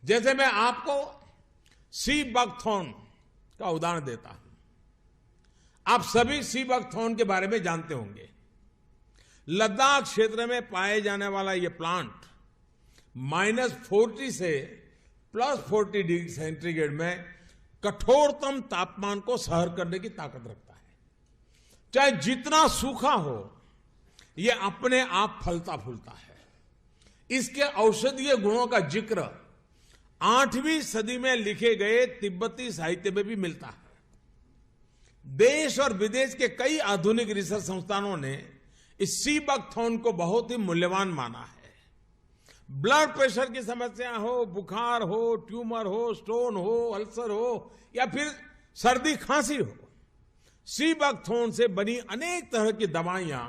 जैसे मैं आपको सी बकथॉर्न का उदाहरण देता हूं। आप सभी सी बकथॉर्न के बारे में जानते होंगे। लद्दाख क्षेत्र में पाए जाने वाला यह प्लांट -40 से +40 डिग्री सेंटीग्रेड में कठोरतम तापमान को सहन करने की ताकत रखता है। चाहे जितना सूखा हो, यह अपने आप फलता फूलता है। इसके औषधीय गुणों का जिक्र 8वीं सदी में लिखे गए तिब्बती साहित्य में भी मिलता है। देश और विदेश के कई आधुनिक रिसर्च संस्थानों ने इस सी बकथॉर्न को बहुत ही मूल्यवान माना है। ब्लड प्रेशर की समस्या हो, बुखार हो, ट्यूमर हो, स्टोन हो, अल्सर हो या फिर सर्दी खांसी हो, सी बकथॉर्न से बनी अनेक तरह की दवाइयां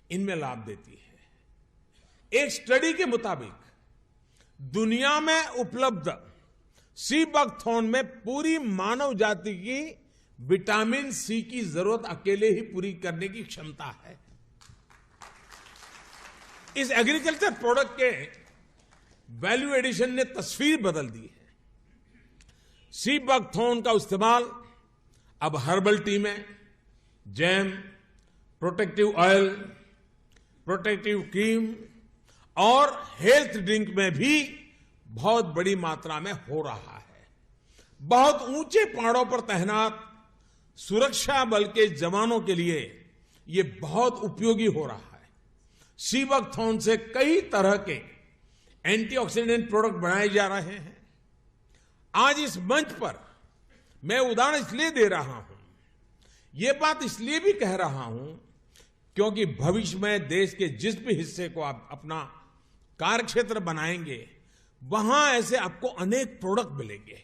इनमें लाभ देती है। एक स्टडी के मुताबिक दुनिया में उपलब्ध सी बकथॉर्न में पूरी मानव जाति की विटामिन सी की जरूरत अकेले ही पूरी करने की क्षमता है। इस एग्रीकल्चर प्रोडक्ट के वैल्यू एडिशन ने तस्वीर बदल दी है। सी बकथॉर्न का इस्तेमाल अब हर्बल टी में, jam, protective oil, protective cream और हेल्थ ड्रिंक में भी बहुत बड़ी मात्रा में हो रहा है। बहुत ऊंचे पहाड़ों पर तैनात सुरक्षा बल के जवानों के लिए यह बहुत उपयोगी हो रहा है। सी बकथॉर्न से कई तरह के एंटीऑक्सीडेंट प्रोडक्ट बनाए जा रहे हैं। आज इस मंच पर मैं उदाहरण इसलिए दे रहा हूं, यह बात इसलिए भी कह रहा हूं क्योंकि भविष्य में देश के जिस भी हिस्से को आप अपना कार्यक्षेत्र बनाएंगे, वहां ऐसे आपको अनेक प्रोडक्ट मिलेंगे।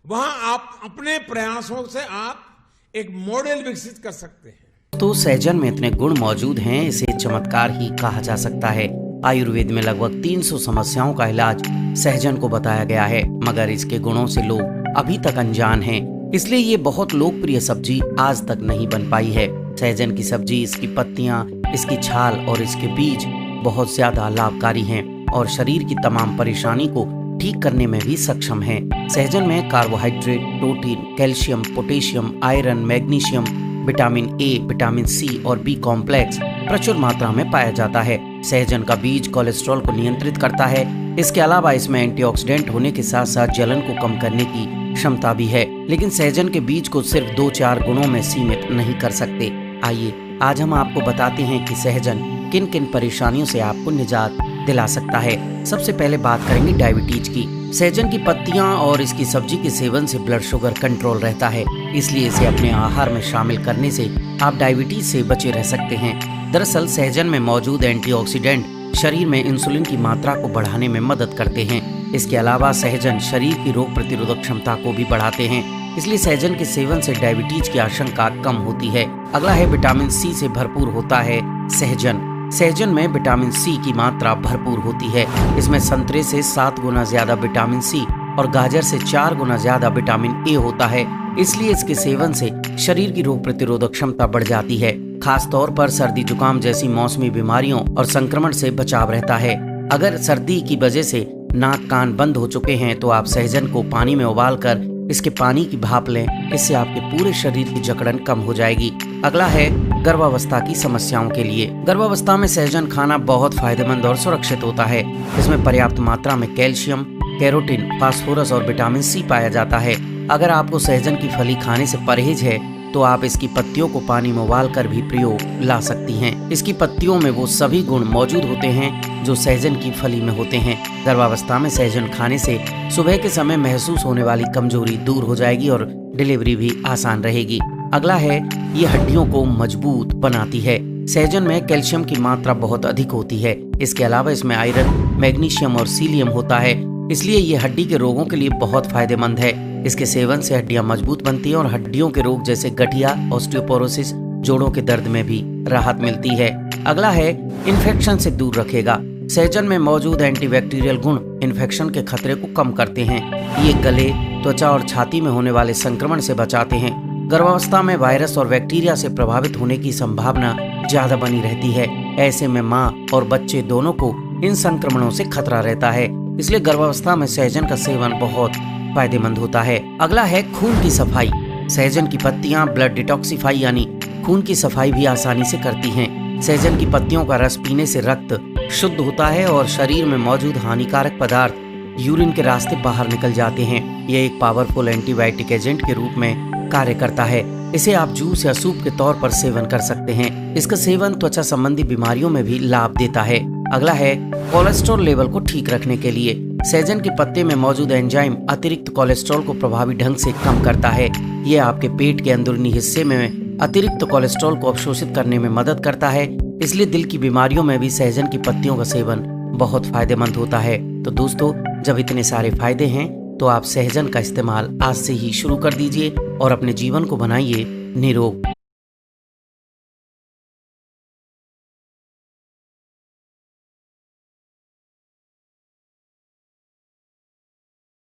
वहां आप अपने प्रयासों से आप एक मॉडल विकसित कर सकते हैं। तो सहजन में इतने गुण मौजूद हैं, इसे चमत्कार ही कहा जा सकता है। आयुर्वेद में लगभग 300 समस्याओं का इलाज सहजन को बताया गया है, मगर इसके गुणों से लोग अभी तक अनजान हैं। इसलिए ये बहुत लोकप्रिय सब्जी आज तक नहीं बन पाई है। सहजन की सब्जी, इसकी पत्तियां, इसकी छाल और इसके बीज बहुत ज्यादा लाभकारी हैं और शरीर की तमाम परेशानी को ठीक करने में भी सक्षम है। सहजन में carbohydrate, protein, calcium, potassium, iron, magnesium, vitamin A, vitamin C और बी कॉम्प्लेक्स प्रचुर मात्रा में पाया जाता है। सहजन का बीज कोलेस्ट्रॉल को नियंत्रित करता है। इसके अलावा इसमें एंटीऑक्सीडेंट होने के साथ साथ जलन को कम करने की क्षमता भी है। लेकिन सहजन के बीज को सिर्फ 2-4 गुणों में सीमित नहीं कर सकते। आइए आज हम आपको बताते हैं कि सहजन किन किन परेशानियों से आपको निजात दिला सकता है। सबसे पहले बात करेंगे डायबिटीज की। सहजन की पत्तियां और इसकी सब्जी के सेवन से ब्लड शुगर कंट्रोल रहता है, इसलिए इसे अपने आहार में शामिल करने से आप डायबिटीज से बचे रह सकते हैं। दरअसल सहजन में मौजूद एंटीऑक्सीडेंट शरीर में इंसुलिन की मात्रा को बढ़ाने में मदद करते हैं। इसके अलावा सहजन शरीर की रोग प्रतिरोधक क्षमता को भी बढ़ाते हैं, इसलिए सहजन के सेवन से डायबिटीज की आशंका कम होती है। अगला है विटामिन सी से भरपूर होता है सहजन। सहजन में विटामिन सी की मात्रा भरपूर होती है। इसमें संतरे से 7 गुना ज्यादा विटामिन सी और गाजर से 4 गुना ज्यादा विटामिन ए होता है, इसलिए इसके सेवन से शरीर की रोग प्रतिरोधक क्षमता बढ़ जाती है। खास तौर पर सर्दी जुकाम जैसी मौसमी बीमारियों और संक्रमण से बचाव रहता है। अगर सर्दी की वजह से नाक कान बंद हो चुके हैं तो आप सहजन को पानी में उबालकर इसके पानी की भाप लें, इससे आपके पूरे शरीर की जकड़न कम हो जाएगी। अगला है गर्भावस्था की समस्याओं के लिए। गर्भावस्था में सहजन खाना बहुत फायदेमंद और सुरक्षित होता है। इसमें पर्याप्त मात्रा में कैल्शियम, कैरोटीन, फास्फोरस और विटामिन सी पाया जाता है। अगर आपको सहजन की फली खाने से परहेज है तो आप इसकी पत्तियों को पानी में उबालकर भी प्रयोग ला सकती हैं। इसकी पत्तियों में वो सभी गुण मौजूद होते हैं जो सहजन की फली में होते हैं। गर्भावस्था में सहजन खाने से सुबह के समय महसूस होने वाली कमजोरी दूर हो जाएगी और डिलीवरी भी आसान रहेगी। अगला है ये हड्डियों को मजबूत बनाती है। सहजन में कैल्शियम की मात्रा बहुत अधिक होती है। इसके अलावा इसमें आयरन, मैग्नीशियम और सीलियम होता है, इसलिए ये हड्डी के रोगों के लिए बहुत फायदेमंद है। इसके सेवन से हड्डियां मजबूत बनती हैं और हड्डियों के रोग जैसे गठिया, ऑस्टियोपोरोसिस, जोड़ों के दर्द में भी राहत मिलती है। अगला है इन्फेक्शन से दूर रखेगा। सहजन में मौजूद एंटीबैक्टीरियल गुण इन्फेक्शन के खतरे को कम करते हैं। ये गले, त्वचा और छाती में होने वाले संक्रमण से बचाते हैं। गर्भावस्था में वायरस और बैक्टीरिया से प्रभावित होने की संभावना ज्यादा बनी रहती है। ऐसे में माँ और बच्चे दोनों को इन संक्रमणों से खतरा रहता है। इसलिए गर्भावस्था में सहजन का सेवन बहुत फायदेमंद होता है। अगला है खून की सफाई। सहजन की पत्तियां ब्लड डिटॉक्सिफाई यानी खून की सफाई भी आसानी से करती हैं। सहजन की पत्तियों का रस पीने से रक्त शुद्ध होता है और शरीर में मौजूद हानिकारक पदार्थ यूरिन के रास्ते बाहर निकल जाते हैं। यह एक पावरफुल एंटीबायोटिक एजेंट के रूप में कार्य करता है। इसे आप जूस या सूप के तौर पर सेवन कर सकते हैं। इसका सेवन त्वचा संबंधी बीमारियों में भी लाभ देता है। अगला है कोलेस्ट्रॉल लेवल को ठीक रखने के लिए। सहजन के पत्ते में मौजूद एंजाइम अतिरिक्त कोलेस्ट्रॉल को प्रभावी ढंग से कम करता है। यह आपके पेट के अंदरूनी हिस्से में अतिरिक्त कोलेस्ट्रॉल को अवशोषित करने में मदद करता है। इसलिए दिल की बीमारियों में भी सहजन की पत्तियों का सेवन बहुत फायदेमंद होता है। तो दोस्तों, जब इतने सारे फायदे हैं तो आप सहजन का इस्तेमाल आज से ही शुरू कर दीजिए और अपने जीवन को बनाइए निरोग।